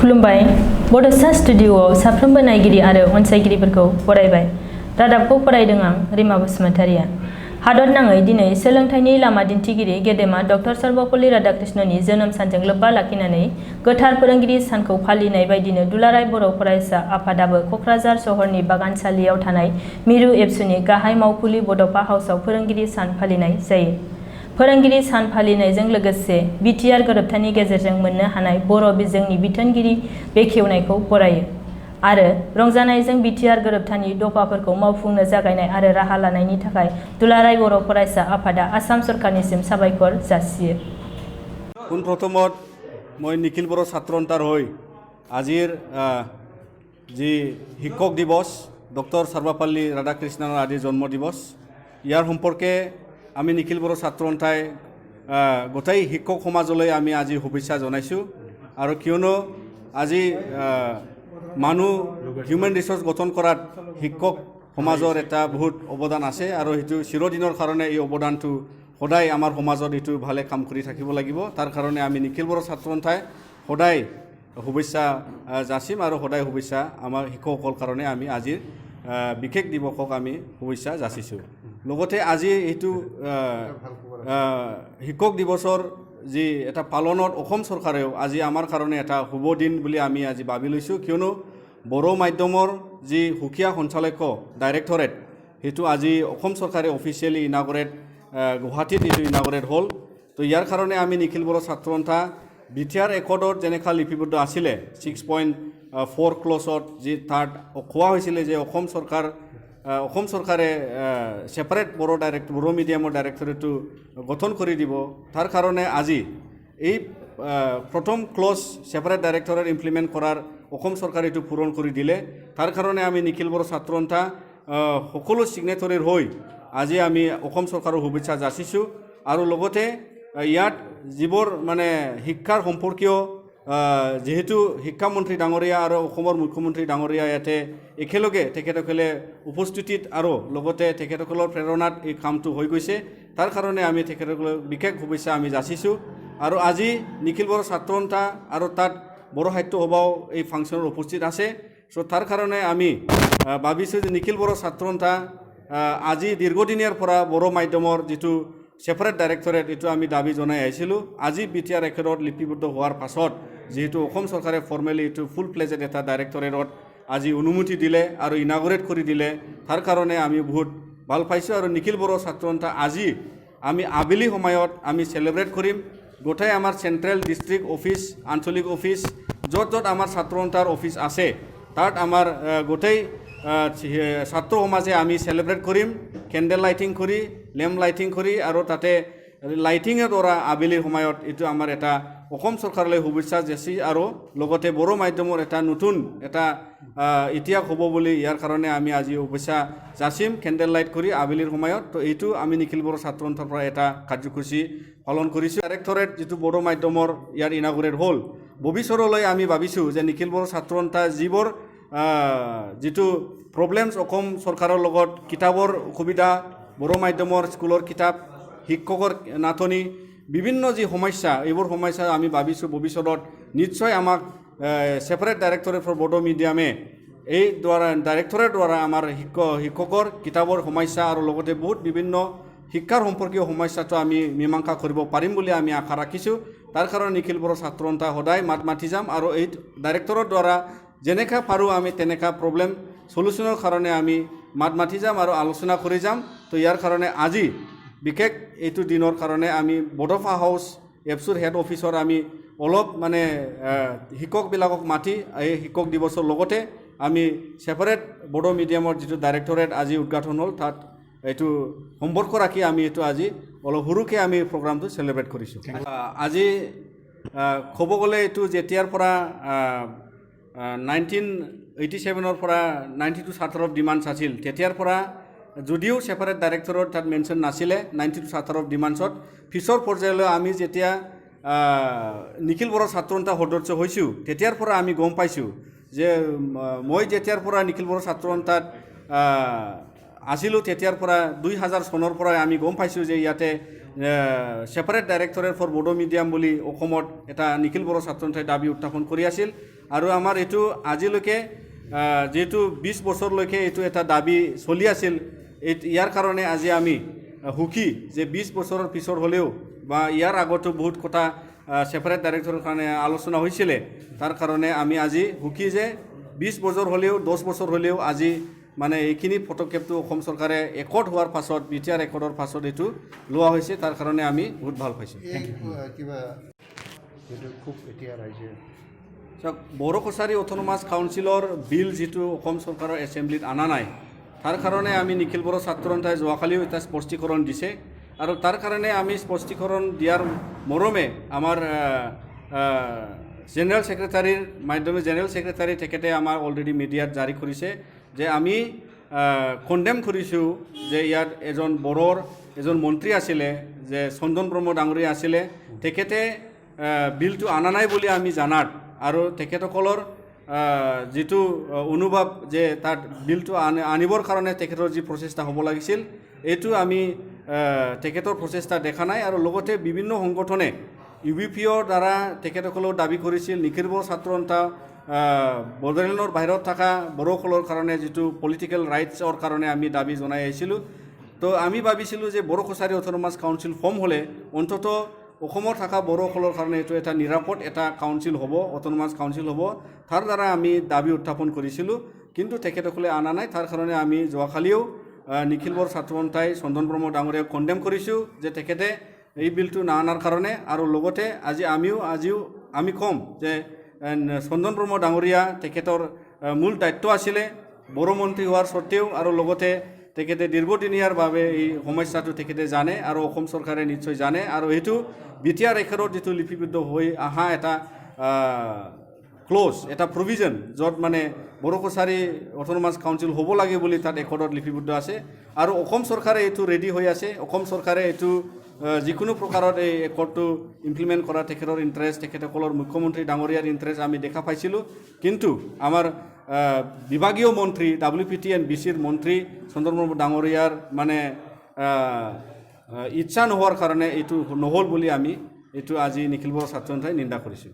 खुलुमबाय बड'फ स्टुडिय'आव साफ्रोमबो नायगिरि आरो अनसायगिरिफोरखौ बरायबाय। रादाबखौ फरायदों आं रिमा बसुमतारिया। हादर नाङै दिनै सोलोंथाइनि लामा दिन्थिगिरि गेदेमा डक्टर सर्वपल्ली राधाकृष्णननि जोनोम सानजों लोब्बा लाखिनानै गोथार फोरोंगिरि सानखौ फालिनाय बायदिनो दुलाराय बर' फरायसा आफादाबो क'क्राझार सहरनि बागानसालियाव थानाय मिरु एबसुनि गाहाय मावखुलि बड'फा हाउसआव फोरोंगिरि सान फालिनाय जायो। फोरोंगिरि सान फालिनायजों लोगोसे बिटिआर गोरोबथानि गेजेरजों मोननो हानाय बर' बिजोंनि बिथोनगिरि बेखेवनायखौ बरायो आरो रंजानायजों बिटिआर गोरोबथानि दफाफोरखौ मावफुंनो जागायनाय आरो राहा लानायनि थाखाय दुलाराय बर' फरायसा आफादा आसाम सरकारनिसिम साबायखर जासियो। পোনপ্ৰথমত মই নিখিল বড়ো ছাত্ৰ সন্থাৰ হৈ আজিৰ যি শিক্ষক দিৱস ডক্টৰ সৰ্বপল্লী ৰাধাকৃষ্ণনৰ আজি জন্ম দিৱস ইয়াৰ সম্পৰ্কে আমি নিখিল বড়ো ছাত্ৰ সন্থাই গোটেই শিক্ষক সমাজলৈ আমি আজি শুভেচ্ছা জনাইছোঁ। আৰু কিয়নো আজি মানুহ হিউমেন ৰিচোৰ্চ গঠন কৰাত শিক্ষক সমাজৰ এটা বহুত অৱদান আছে আৰু সেইটো চিৰদিনৰ কাৰণে এই অৱদানটো সদায় আমাৰ সমাজত এইটো ভালে কাম কৰি থাকিব লাগিব। তাৰ কাৰণে আমি নিখিল বড়ো ছাত্ৰ সন্থাই সদায় শুভেচ্ছা যাচিম আৰু সদায় শুভেচ্ছা আমাৰ শিক্ষকসকলৰ কাৰণে আমি আজিৰ বিশেষ দিৱসক আমি শুভেচ্ছা যাচিছোঁ। লগতে আজি এইটো শিক্ষক দিৱসৰ যি এটা পালনত অসম চৰকাৰেও আজি আমাৰ কাৰণে এটা শুভ দিন বুলি আমি আজি ভাবি লৈছোঁ। কিয়নো বড়ো মাধ্যমৰ যি সুকীয়া সঞ্চালক ডাইৰেক্টৰেট সেইটো আজি অসম চৰকাৰে অফিচিয়েলি ইনাগৰেট গুৱাহাটীত এইটো ইনাগৰেট হ'ল। তো ইয়াৰ কাৰণে আমি নিখিল বড়ো ছাত্ৰ সন্থা বিটিআৰ একৰ্ডত যেনেকুৱা লিপিবদ্ধ আছিলে 6.4 ক্লজত যি তাত কোৱা হৈছিলে যে অসম চৰকাৰে ছেপাৰেট বড়ো মিডিয়ামৰ ডাইৰেক্টৰেটটো গঠন কৰি দিব। তাৰ কাৰণে আজি এই প্ৰথম ক্লজ ছেপাৰেট ডাইৰেক্টৰেট ইমপ্লিমেণ্ট কৰাৰ অসম চৰকাৰে এইটো পূৰণ কৰি দিলে। তাৰ কাৰণে আমি নিখিল বড়ো ছাত্ৰ সন্থা সকলো ছিগনেটৰীৰ হৈ আজি আমি অসম চৰকাৰৰ শুভেচ্ছা যাচিছোঁ। আৰু লগতে ইয়াত যিবোৰ মানে শিক্ষাৰ সম্পৰ্কীয় যেহেতু শিক্ষামন্ত্ৰী ডাঙৰীয়া আৰু অসমৰ মুখ্যমন্ত্ৰী ডাঙৰীয়া ইয়াতে একেলগে তেখেতসকলে উপস্থিতিত আৰু লগতে তেখেতসকলৰ প্ৰেৰণাত এই কামটো হৈ গৈছে। তাৰ কাৰণে আমি তেখেতসকলক বিশেষ শুভেচ্ছা আমি যাচিছোঁ। আৰু আজি নিখিল বড়ো ছাত্ৰ সন্থা আৰু তাত বড়ো সাহিত্য সভাও এই ফাংচনত উপস্থিত আছে। চ' তাৰ কাৰণে আমি ভাবিছোঁ যে নিখিল বড়ো ছাত্ৰ সন্থা আজি দীৰ্ঘদিনীয়াৰ পৰা বড়ো মাধ্যমৰ যিটো ছেপাৰেট ডাইৰেক্টৰেট এইটো আমি দাবী জনাই আহিছিলোঁ। আজি বিটিআৰ একৰ্ডত লিপিবদ্ধ হোৱাৰ পাছত যিহেতু অসম চৰকাৰে ফৰ্মেলি এইটো ফুল প্লেজেড এটা ডাইৰেক্টৰেটত আজি অনুমতি দিলে আৰু ইনাগৰেট কৰি দিলে। তাৰ কাৰণে আমি বহুত ভাল পাইছোঁ। আৰু নিখিল বড়ো ছাত্ৰ সন্থা আজি আমি আবেলি সময়ত আমি চেলিব্ৰেট কৰিম। গোটেই আমাৰ চেণ্ট্ৰেল ডিষ্ট্ৰিক্ট অফিচ আঞ্চলিক অফিচ য'ত য'ত আমাৰ ছাত্ৰ সন্থাৰ অফিচ আছে তাত আমাৰ গোটেই ছাত্ৰ সমাজে আমি চেলিব্ৰেট কৰিম কেণ্ডেল লাইটিং কৰি লেম্প লাইটিং কৰি আৰু তাতে লাইটিঙৰ দ্বাৰা আবেলিৰ সময়ত এইটো আমাৰ এটা অসম চৰকাৰলৈ শুভেচ্ছা যাচি আৰু লগতে বড়ো মাধ্যমৰ এটা নতুন এটা ইতিহাস হ'ব বুলি ইয়াৰ কাৰণে আমি আজি শুভেচ্ছা যাচিম কেণ্ডেল লাইট কৰি আবেলিৰ সময়ত। তো এইটো আমি নিখিল বড়ো ছাত্ৰ সন্থাৰ পৰা এটা কাৰ্যসূচী পালন কৰিছোঁ। ডাইৰেক্টৰেট যিটো বড়ো মাধ্যমৰ ইয়াৰ ইনাগৰেট হ'ল ভৱিষ্যতলৈ আমি ভাবিছোঁ যে নিখিল বড়ো ছাত্ৰ সন্থা যিবোৰ যিটো প্ৰব্লেমছ অসম চৰকাৰৰ লগত কিতাপৰ অসুবিধা বড়ো মাধ্যমৰ স্কুলৰ কিতাপ শিক্ষকৰ নাটনি বিভিন্ন যি সমস্যা এইবোৰ সমস্যা আমি ভাবিছোঁ ভৱিষ্যতত নিশ্চয় আমাক ছেপাৰেট ডাইৰেক্টৰেট ফৰ বড়ো মিডিয়ামে এই দ্বাৰা ডাইৰেক্টৰেট দ্বাৰা আমাৰ শিক্ষকৰ কিতাপৰ সমস্যা আৰু লগতে বহুত বিভিন্ন শিক্ষাৰ সম্পৰ্কীয় সমস্যাটো আমি মীমাংসা কৰিব পাৰিম বুলি আমি আশা ৰাখিছোঁ। তাৰ কাৰণে নিখিল বড়ো ছাত্ৰ সন্থা সদায় মাত মাতি যাম আৰু এই ডাইৰেক্টৰৰ দ্বাৰা যেনেকৈ পাৰোঁ আমি তেনেকুৱা প্ৰব্লেম চলিউশ্যনৰ কাৰণে আমি মাত মাতি যাম আৰু আলোচনা কৰি যাম। তো ইয়াৰ কাৰণে আজি বিশেষ এইটো দিনৰ কাৰণে আমি বড'ফা হাউচ এপছুৰ হেড অফিচৰ আমি অলপ মানে শিক্ষকবিলাকক মাতি এই শিক্ষক দিৱসৰ লগতে আমি ছেপাৰেট বড়ো মিডিয়ামৰ যিটো ডাইৰেক্টৰেট আজি উদ্ঘাটন হ'ল তাত এইটো সম্পৰ্ক ৰাখি আমি এইটো আজি অলপ সৰুকৈ আমি প্ৰগ্ৰামটো চেলিব্ৰেট কৰিছোঁ। আজি ক'ব গ'লে এইটো যেতিয়াৰ পৰা 1987ৰ পৰা 92 চাৰ্টাৰ অফ ডিমাণ্ডছ আছিল তেতিয়াৰ পৰা যদিও ছেপাৰেট ডাইৰেক্টৰত তাত মেনশ্যন নাছিলে 92 চাৰ্টাৰ অফ ডিমাণ্ডছত পিছৰ পৰ্যায়লৈ আমি যেতিয়া নিখিল বড়ো ছাত্ৰ সন্থা সদস্য হৈছোঁ তেতিয়াৰ পৰা আমি গম পাইছোঁ যে মই যেতিয়াৰ পৰা নিখিল বড়ো ছাত্ৰ সন্থাত আছিলোঁ তেতিয়াৰ পৰা 2000 চনৰ পৰাই আমি গম পাইছোঁ যে ইয়াতে separate directorate for Bodo medium বুলি অসমত এটা নিখিল বড়ো ছাত্ৰ সন্থাই দাবী উত্থাপন কৰি আছিল আৰু আমাৰ এইটো আজিলৈকে যেহেতু 20 বছৰলৈকে এইটো এটা দাবী চলি আছিল ইয়াৰ কাৰণে আজি আমি হুকি যে 20 বছৰৰ পিছৰ হ'লেও বা ইয়াৰ আগতো বহুত কথা সেপাৰেট ডাইৰেক্টৰৰ কাৰণে আলোচনা হৈছিল তাৰ কাৰণে আমি আজি হুকি যে 20 বছৰ হ'লেও 10 বছৰ হ'লেও আজি মানে এইখিনি পদক্ষেপটো অসম চৰকাৰে একৰ্ড হোৱাৰ পাছত বিটিআৰ একৰ্ডৰ পাছত এইটো লোৱা হৈছে তাৰ কাৰণে আমি বহুত ভাল পাইছোঁ কিবা যেটো খুব এতিয়া ৰাইজে বড়ো কছাৰী অটোনমাস কাউন্সিলৰ বিল যেটো অসম চৰকাৰৰ এছেম্বলিত আনা নাই তাৰ কাৰণে আমি নিখিল বড়ো ছাত্ৰ সন্থাই যোৱাকালিও এটা স্পষ্টীকৰণ দিছে আৰু তাৰ কাৰণে আমি স্পষ্টীকৰণ দিয়াৰ মৰমে আমাৰ জেনেৰেল সেক্ৰেটাৰীৰ মাধ্যমে জেনেৰেল সেক্ৰেটাৰী তেখেতে আমাৰ অলৰেডি মিডিয়াত জাৰি কৰিছে যে আমি কণ্ডেম কৰিছোঁ যে ইয়াত এজন বড়োৰ এজন মন্ত্ৰী আছিলে যে চন্দন ব্ৰহ্ম ডাঙৰীয়া আছিলে তেখেতে বিলটো আনা নাই বুলি আমি জানাত আৰু তেখেতসকলৰ যেটো অনুভৱ যে তাত বিলটো আনিবৰ কাৰণে তেখেতৰ যি প্ৰচেষ্টা হ'ব লাগিছিল এইটো আমি তেখেতৰ প্ৰচেষ্টা দেখা নাই আৰু লগতে বিভিন্ন সংগঠনে ইউবিপিঅৰ দ্বাৰা তেখেতসকলেও দাবী কৰিছিল নিখিল বড়ো ছাত্ৰ সন্থা বড়োলেণ্ডৰ বাহিৰত থকা বড়োসকলৰ কাৰণে যেটো পলিটিকেল ৰাইটছৰ কাৰণে আমি দাবী জনাই আহিছিলোঁ তো আমি ভাবিছিলোঁ যে Bodo Kachari autonomous council form হ'লে অন্তত অসমৰ থকা বড়োসকলৰ কাৰণে এইটো এটা নিৰাপদ এটা কাউন্সিল হ'ব অটোনমাস কাউন্সিল হ'ব তাৰ দ্বাৰা আমি দাবী উত্থাপন কৰিছিলোঁ কিন্তু তেখেতসকলে আনা নাই তাৰ কাৰণে আমি যোৱাকালিও নিখিল বড়ো ছাত্ৰ সন্থাই চন্দন ব্ৰহ্ম ডাঙৰীয়াক কণ্ডেম কৰিছোঁ যে তেখেতে এই বিলটো না আনাৰ কাৰণে আৰু লগতে আজিও আমি ক'ম যে চন্দন ব্ৰহ্ম ডাঙৰীয়া তেখেতৰ মূল দায়িত্ব আছিলে বড়ো মন্ত্ৰী হোৱাৰ স্বত্তেও আৰু লগতে তেখেতে দীৰ্ঘদিনীয়াৰ বাবে এই সমস্যাটো তেখেতে জানে আৰু অসম চৰকাৰে নিশ্চয় জানে আৰু এইটো বিটিআৰ একৰ্ডত যেটো লিপিবদ্ধ হৈ আহা এটা ক্লজ এটা প্ৰভিজন য'ত মানে বড়ো কছাৰী অটোনমাস কাউন্সিল হ'ব লাগে বুলি তাত একৰ্ডত লিপিবদ্ধ আছে আৰু অসম চৰকাৰে এইটো ৰেডি হৈ আছে অসম চৰকাৰে এইটো যিকোনো প্ৰকাৰত এই একৰ্ডটো ইমপ্লিমেণ্ট কৰা তেখেতৰ ইণ্টাৰেষ্ট তেখেতসকলৰ মুখ্যমন্ত্ৰী ডাঙৰীয়াৰ ইণ্টাৰেষ্ট আমি দেখা পাইছিলোঁ কিন্তু আমাৰ বিভাগীয় মন্ত্ৰী WPT and BCৰ মন্ত্ৰী চন্দন ব্ৰহ্ম ডাঙৰীয়াৰ মানে ইচ্ছা নোহোৱাৰ কাৰণে এইটো নহ'ল বুলি আমি এইটো আজি নিখিল বড়ো ছাত্ৰ সন্থাই নিন্দা কৰিছোঁ